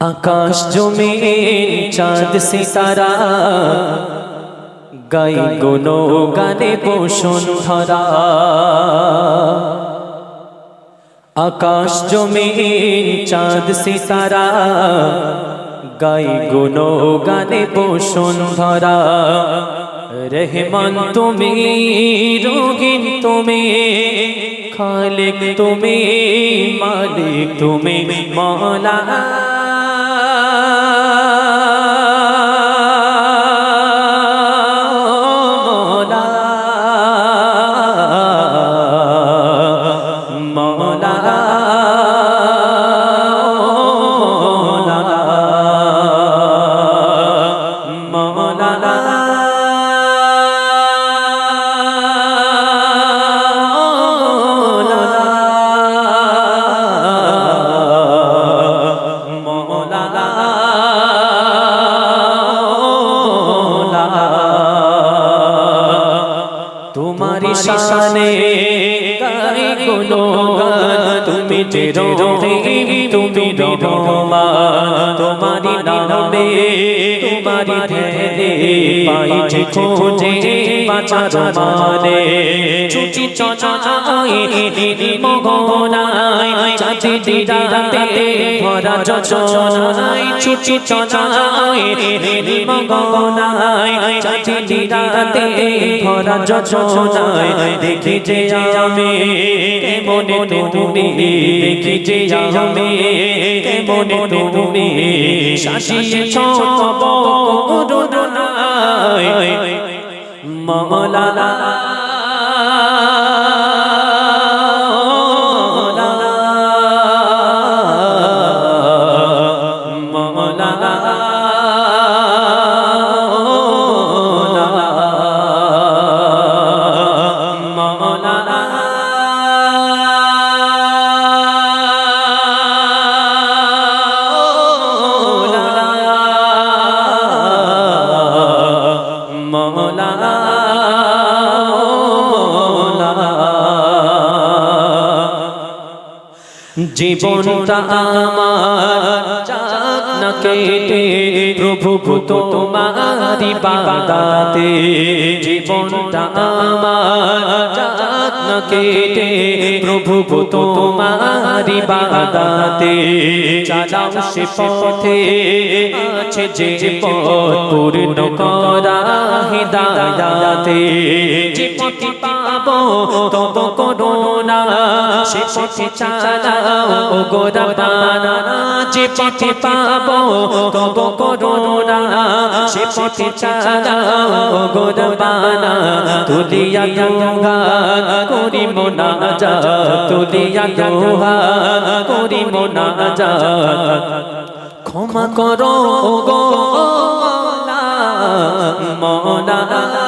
আকাশ জমিন চাঁদ সিতারা গাই গুনো গানে বসুন্ধরা। আকাশ জমিন চাঁদ সিতারা গাই গুনো গানে বসুন্ধরা। রহমান তুমি, রহিম তুমি, খালিক তুমি, মালিক তুমি, মওলা तुम्हारी शाने गाए गुणगान, তুমি যে রহিম তুমি রহমান। তোমারি নামে তোমারি ধ্যানে পাইছে খোঁজে বাঁচার মানে। ছুটি চলায় মগনায় চাঁদে দিদাতে ভরা যোজনায়। ছুটি চলায় মগনায় চাঁদে দিদাতে ভরা যোজনায়। দেখি যে আমি মনে তুমি, দেখি যে আমি মনে তুমি শাসিয়েছ করুণায় মওলা। জীবনটা আমার যাক না কেটে প্রভু তোমারি বাদাতে। জীবনটা আমার যাক না কেটে প্রভু তোমারি বাদাতে। চালাও সে পথে আছে যে পথ পূর্ণ করা হিদায়াতে। যে পথে পাবো তব করুণা, সে পথে চালাও গো রব্বানা। যে পথে পাবো তব করুণা, সে পথে চালাও গো রব্বানা। তুলিয়া গান করি মোনাজাত, তুলিয়া গান করি মোনাজাত। ক্ষমা করো গো মওলা।